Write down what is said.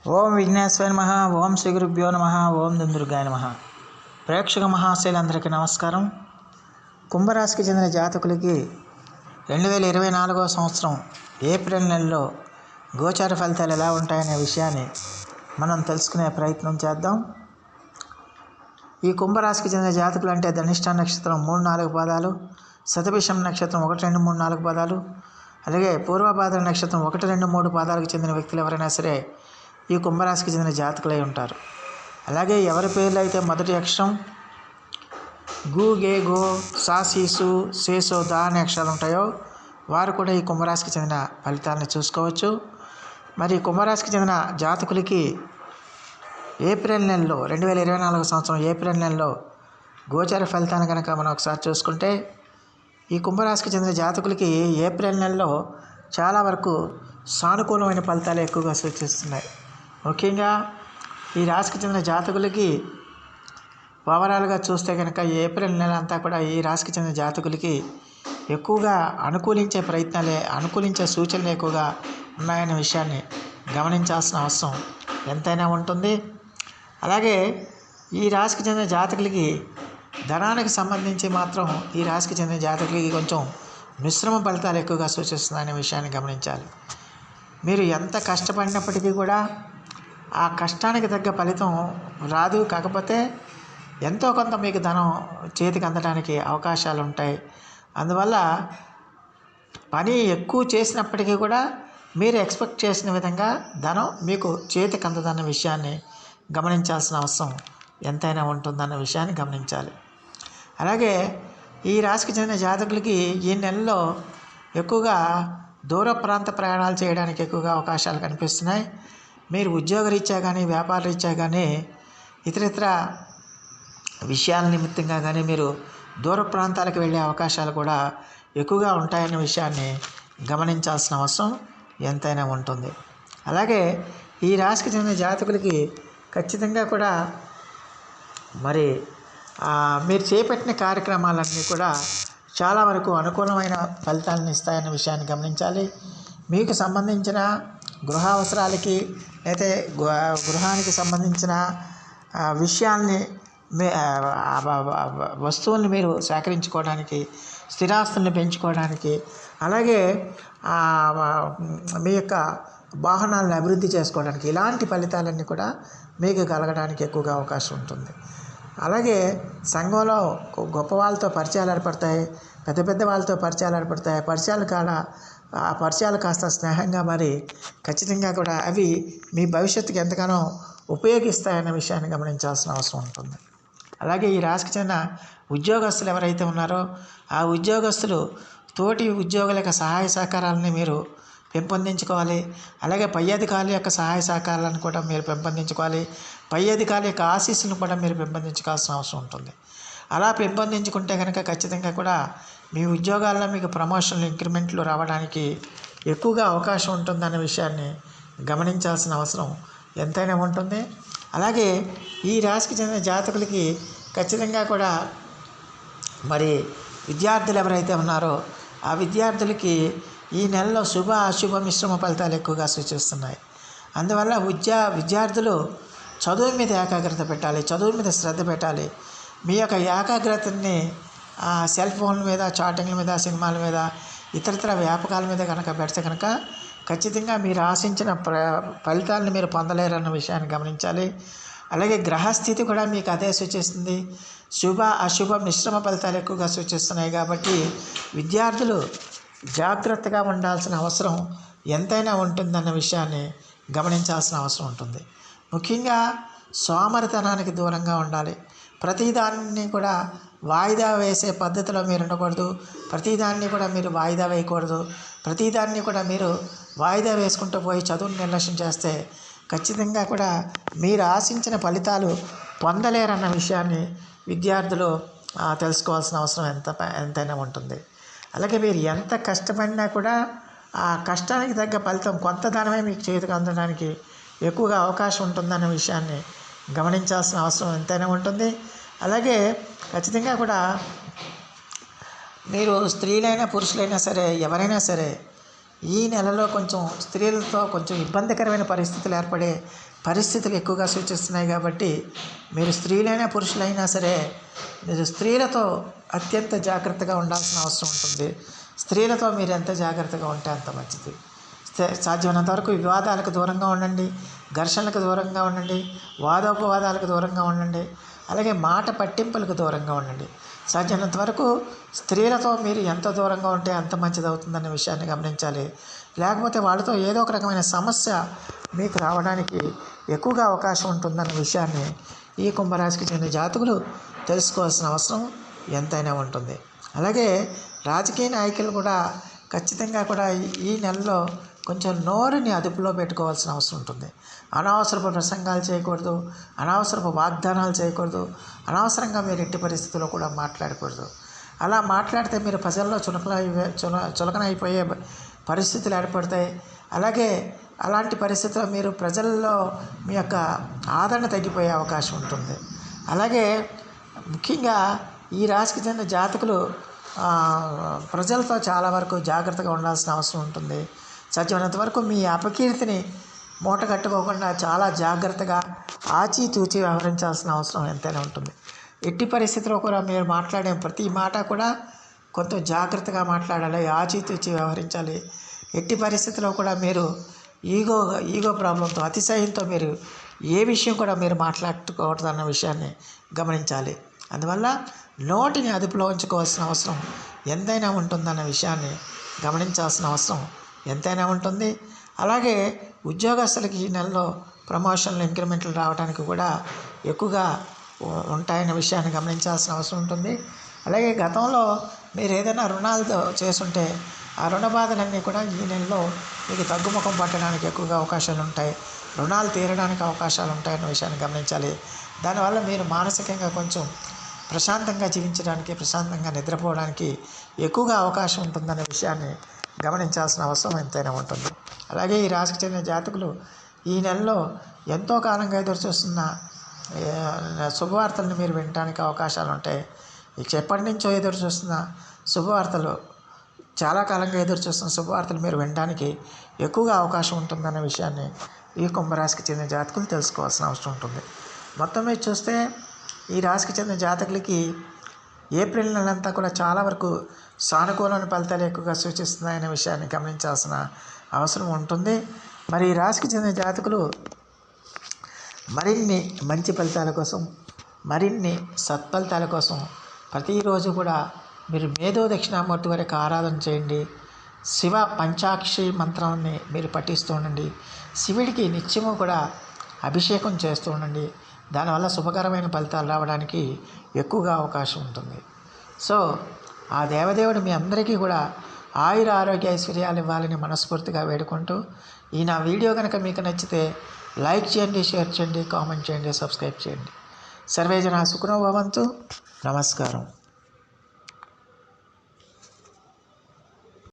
ఓం విఘ్నేశ్వర నమః. ఓం శ్రీ గురుభ్యో నమః. ఓం దుందుర్గాయ నమః. ప్రేక్షక మహాశైలందరికీ నమస్కారం. కుంభరాశికి చెందిన జాతకులకి 2024 సంవత్సరం ఏప్రిల్ నెలలో గోచార ఫలితాలు ఎలా ఉంటాయనే విషయాన్ని మనం తెలుసుకునే ప్రయత్నం చేద్దాం. ఈ కుంభరాశికి చెందిన జాతకులు అంటే ధనిష్ట నక్షత్రం 3-4 పాదాలు, శతభిషం నక్షత్రం 1-2-3-4 పాదాలు, అలాగే పూర్వభాద్ర నక్షత్రం 1-2-3 పాదాలకు చెందిన వ్యక్తులు ఎవరైనా సరే ఈ కుంభరాశికి చెందిన జాతకులై ఉంటారు. అలాగే ఎవరి పేర్లు అయితే మొదటి అక్షరం గు, గే, గో, సా, సీసు, సేసో, దా అనే అక్షరాలు ఉంటాయో వారు కూడా ఈ కుంభరాశికి చెందిన ఫలితాలను చూసుకోవచ్చు. మరి కుంభరాశికి చెందిన జాతకులకి ఏప్రిల్ నెలలో 2024 సంవత్సరం ఏప్రిల్ నెలలో గోచార ఫలితాన్ని కనుక మనం ఒకసారి చూసుకుంటే ఈ కుంభరాశికి చెందిన జాతకులకి ఏప్రిల్ నెలలో చాలా వరకు సానుకూలమైన ఫలితాలు ఎక్కువగా సూచిస్తున్నాయి. ముఖ్యంగా ఈ రాశికి చెందిన జాతకులకి ఓవరాల్గా చూస్తే కనుక ఏప్రిల్ నెల అంతా కూడా ఈ రాశికి చెందిన జాతకులకి ఎక్కువగా అనుకూలించే సూచనలు ఎక్కువగా ఉన్నాయనే విషయాన్ని గమనించాల్సిన అవసరం ఎంతైనా ఉంటుంది. అలాగే ఈ రాశికి చెందిన జాతకులకి ధనానికి సంబంధించి మాత్రం ఈ రాశికి చెందిన జాతకులకి కొంచెం మిశ్రమ ఫలితాలు ఎక్కువగా సూచిస్తున్నాయనే విషయాన్ని గమనించాలి. మీరు ఎంత కష్టపడినప్పటికీ కూడా ఆ కష్టానికి తగ్గ ఫలితం రాదు. కాకపోతే ఎంతో కొంత మీకు ధనం చేతికి అందడానికి అవకాశాలు ఉంటాయి. అందువల్ల పని ఎక్కువ చేసినప్పటికీ కూడా మీరు ఎక్స్పెక్ట్ చేసిన విధంగా ధనం మీకు చేతికి అందదన్న విషయాన్ని గమనించాల్సిన అవసరం ఎంతైనా ఉంటుందన్న విషయాన్ని గమనించాలి. అలాగే ఈ రాశికి చెందిన జాతకులకి ఈ నెలలో ఎక్కువగా దూర ప్రాంత ప్రయాణాలు చేయడానికి ఎక్కువగా అవకాశాలు కనిపిస్తున్నాయి. మీరు ఉద్యోగరీత్యా కానీ వ్యాపార రీత్యా కానీ ఇతర విషయాల నిమిత్తంగా కానీ మీరు దూర ప్రాంతాలకు వెళ్ళే అవకాశాలు కూడా ఎక్కువగా ఉంటాయన్న విషయాన్ని గమనించాల్సిన అవసరం ఎంతైనా ఉంటుంది. అలాగే ఈ రాశికి చెందిన జాతకులకి ఖచ్చితంగా కూడా మరి మీరు చేపట్టిన కార్యక్రమాలన్నీ కూడా చాలా వరకు అనుకూలమైన ఫలితాలను ఇస్తాయన్న విషయాన్ని గమనించాలి. మీకు సంబంధించిన గృహ అవసరాలకి అయితే గృహానికి సంబంధించిన విషయాల్ని వస్తువుల్ని మీరు సేకరించుకోవడానికి, స్థిరాస్తుల్ని పెంచుకోవడానికి, అలాగే మీ యొక్క వాహనాలను అభివృద్ధి చేసుకోవడానికి ఇలాంటి ఫలితాలన్నీ కూడా మీకు కలగడానికి ఎక్కువగా అవకాశం ఉంటుంది. అలాగే సంఘంలో గొప్ప వాళ్ళతో పరిచయాలు ఏర్పడతాయి, పెద్ద వాళ్ళతో పరిచయాలు ఏర్పడతాయి. ఆ పరిచయాలు కాస్త స్నేహంగా మరి ఖచ్చితంగా కూడా అవి మీ భవిష్యత్తుకి ఎంతగానో ఉపయోగిస్తాయన్న విషయాన్ని గమనించాల్సిన అవసరం ఉంటుంది. అలాగే ఈ రాశికి చెందిన ఉద్యోగస్తులు ఎవరైతే ఉన్నారో ఆ ఉద్యోగస్తులు తోటి ఉద్యోగుల యొక్క సహాయ సహకారాలని మీరు పెంపొందించుకోవాలి. అలాగే పై అధికారుల యొక్క సహాయ సహకారాలను కూడా మీరు పెంపొందించుకోవాలి. పై అధికారుల యొక్క ఆశీస్సులను కూడా మీరు పెంపొందించుకోవాల్సిన అవసరం ఉంటుంది. అలా పెంపొందించుకుంటే కనుక ఖచ్చితంగా కూడా మీ ఉద్యోగాల్లో మీకు ప్రమోషన్లు, ఇంక్రిమెంట్లు రావడానికి ఎక్కువగా అవకాశం ఉంటుందన్న విషయాన్ని గమనించాల్సిన అవసరం ఎంతైనా ఉంటుంది. అలాగే ఈ రాశికి చెందిన జాతకులకి ఖచ్చితంగా కూడా మరి విద్యార్థులు ఎవరైతే ఉన్నారో ఆ విద్యార్థులకి ఈ నెలలో శుభ అశుభ మిశ్రమ ఫలితాలు ఎక్కువగా సూచిస్తున్నాయి. అందువల్ల విద్యార్థులు చదువు మీద ఏకాగ్రత పెట్టాలి, చదువు మీద శ్రద్ధ పెట్టాలి. మీ యొక్క ఏకాగ్రతని సెల్ ఫోన్ల మీద, చాటింగ్ల మీద, సినిమాల మీద, ఇతరత్ర వ్యాపకాల మీద కనుక పెడితే కనుక ఖచ్చితంగా మీరు ఆశించిన ఫలితాలను మీరు పొందలేరన్న విషయాన్ని గమనించాలి. అలాగే గ్రహస్థితి కూడా మీకు అదే సూచిస్తుంది. శుభ అశుభ మిశ్రమ ఫలితాలు ఎక్కువగా సూచిస్తున్నాయి. కాబట్టి విద్యార్థులు జాగ్రత్తగా ఉండాల్సిన అవసరం ఎంతైనా ఉంటుందన్న విషయాన్ని గమనించాల్సిన అవసరం ఉంటుంది. ముఖ్యంగా సోమరితనానికి దూరంగా ఉండాలి. ప్రతిదాన్ని కూడా వాయిదా వేసే పద్ధతిలో మీరు ఉండకూడదు. ప్రతిదాన్ని కూడా మీరు వాయిదా వేయకూడదు. ప్రతిదాన్ని కూడా మీరు వాయిదా వేసుకుంటూ పోయి చదువును నిర్లక్ష్యం చేస్తే ఖచ్చితంగా కూడా మీరు ఆశించిన ఫలితాలు పొందలేరన్న విషయాన్ని విద్యార్థులు తెలుసుకోవాల్సిన అవసరం ఎంతైనా ఉంటుంది. అలాగే మీరు ఎంత కష్టపడినా కూడా ఆ కష్టానికి తగ్గ ఫలితం కొంత ధనమే మీకు చేతికి అందడానికి ఎక్కువగా అవకాశం ఉంటుందన్న విషయాన్ని గమనించాల్సిన అవసరం ఎంతైనా ఉంటుంది. అలాగే ఖచ్చితంగా కూడా మీరు స్త్రీలైనా పురుషులైనా సరే ఎవరైనా సరే ఈ నెలలో కొంచెం స్త్రీలతో కొంచెం ఇబ్బందికరమైన పరిస్థితులు ఏర్పడే పరిస్థితులు ఎక్కువగా సూచిస్తున్నాయి. కాబట్టి మీరు స్త్రీలైనా పురుషులైనా సరే మీరు స్త్రీలతో అత్యంత జాగ్రత్తగా ఉండాల్సిన అవసరం ఉంటుంది. స్త్రీలతో మీరు ఎంత జాగ్రత్తగా ఉంటే అంత మంచిది. సాధ్యమైనంత వరకు వివాదాలకు దూరంగా ఉండండి, ఘర్షణలకు దూరంగా ఉండండి, వాదోపవాదాలకు దూరంగా ఉండండి, అలాగే మాట పట్టింపులకు దూరంగా ఉండండి. సాధ్యమైనంత వరకు స్త్రీలతో మీరు ఎంత దూరంగా ఉంటే అంత మంచిది అవుతుందన్న విషయాన్ని గమనించాలి. లేకపోతే వాళ్ళతో ఏదో ఒక రకమైన సమస్య మీకు రావడానికి ఎక్కువగా అవకాశం ఉంటుందన్న విషయాన్ని ఈ కుంభరాశికి చెందిన జాతకులు తెలుసుకోవాల్సిన అవసరం ఎంతైనా ఉంటుంది. అలాగే రాజకీయ నాయకులు కూడా ఖచ్చితంగా కూడా ఈ నెలలో కొంచెం నోరుని అదుపులో పెట్టుకోవాల్సిన అవసరం ఉంటుంది. అనవసరపు ప్రసంగాలు చేయకూడదు, అనవసరపు వాగ్దానాలు చేయకూడదు, అనవసరంగా మీరు ఎట్టి పరిస్థితుల్లో కూడా మాట్లాడకూడదు. అలా మాట్లాడితే మీరు ప్రజల్లో చులకనైపోయే పరిస్థితులు ఏర్పడతాయి. అలాగే అలాంటి పరిస్థితుల్లో మీరు ప్రజల్లో మీ యొక్క ఆదరణ తగ్గిపోయే అవకాశం ఉంటుంది. అలాగే ముఖ్యంగా ఈ రాశికి చెందిన జాతకులు ప్రజలతో చాలా వరకు జాగ్రత్తగా ఉండాల్సిన అవసరం ఉంటుంది. సాధ్యమైనంత వరకు మీ అపకీర్తిని మూట కట్టుకోకుండా చాలా జాగ్రత్తగా ఆచితూచి వ్యవహరించాల్సిన అవసరం ఎంతైనా ఉంటుంది. ఎట్టి పరిస్థితిలో కూడా మీరు మాట్లాడే ప్రతి మాట కూడా కొంత జాగ్రత్తగా మాట్లాడాలి, ఆచితూచి వ్యవహరించాలి. ఎట్టి పరిస్థితిలో కూడా మీరు ఈగో ప్రాబ్లంతో అతిశయంతో మీరు ఏ విషయం కూడా మీరు మాట్లాడుకోవద్దు అన్న విషయాన్ని గమనించాలి. అందువల్ల నోటిని అదుపులో ఉంచుకోవాల్సిన అవసరం ఎంతైనా ఉంటుందన్న విషయాన్ని గమనించాల్సిన అవసరం ఎంతైనా ఉంటుంది. అలాగే ఉద్యోగస్తులకి ఈ నెలలో ప్రమోషన్లు, ఇంక్రిమెంట్లు రావడానికి కూడా ఎక్కువగా ఉంటాయన్న విషయాన్ని గమనించాల్సిన అవసరం ఉంటుంది. అలాగే గతంలో మీరు ఏదైనా రుణాలతో చేసుంటే ఆ రుణ బాధలన్నీ కూడా ఈ నెలలో మీకు తగ్గుముఖం పట్టడానికి ఎక్కువగా అవకాశాలు ఉంటాయి. రుణాలు తీరడానికి అవకాశాలు ఉంటాయన్న విషయాన్ని గమనించాలి. దానివల్ల మీరు మానసికంగా కొంచెం ప్రశాంతంగా జీవించడానికి, ప్రశాంతంగా నిద్రపోవడానికి ఎక్కువగా అవకాశం ఉంటుందనే విషయాన్ని గమనించాల్సిన అవసరం ఎంతైనా ఉంటుంది. అలాగే ఈ రాశికి చెందిన జాతకులు ఈ నెలలో ఎంతో కాలంగా ఎదురుచూస్తున్న శుభవార్తలను మీరు వినడానికి అవకాశాలు ఉంటాయి. ఎప్పటి నుంచో ఎదురు చూస్తున్న శుభవార్తలు, చాలా కాలంగా ఎదురు చూస్తున్న శుభవార్తలు మీరు వినడానికి ఎక్కువగా అవకాశం ఉంటుందన్న విషయాన్ని ఈ కుంభరాశికి చెందిన జాతకులు తెలుసుకోవాల్సిన అవసరం ఉంటుంది. మొత్తం మీద చూస్తే ఈ రాశికి చెందిన జాతకులకి ఏప్రిల్ నెలంతా కూడా చాలా వరకు సానుకూలమైన ఫలితాలు ఎక్కువగా సూచిస్తున్నాయనే విషయాన్ని గమనించాల్సిన అవసరం ఉంటుంది. మరి ఈ రాశికి చెందిన జాతకులు మరిన్ని మంచి ఫలితాల కోసం, మరిన్ని సత్ఫలితాల కోసం ప్రతిరోజు కూడా మీరు మేధో దక్షిణామూర్తి వరకు ఆరాధన చేయండి. శివ పంచాక్షి మంత్రాన్ని మీరు పఠిస్తూ ఉండండి. శివుడికి నిత్యము కూడా అభిషేకం చేస్తూ ఉండండి. దానివల్ల శుభకరమైన ఫలితాలు రావడానికి ఎక్కువగా అవకాశం ఉంటుంది. సో ఆ దేవదేవుడు మీ అందరికీ కూడా ఆయుర ఆరోగ్య ఐశ్వర్యాలు ఇవ్వాలని మనస్ఫూర్తిగా వేడుకుంటూ, ఈ నా వీడియో కనుక మీకు నచ్చితే లైక్ చేయండి, షేర్ చేయండి, కామెంట్ చేయండి, సబ్స్క్రైబ్ చేయండి. సర్వే జనా సుఖినో భవంతు. నమస్కారం.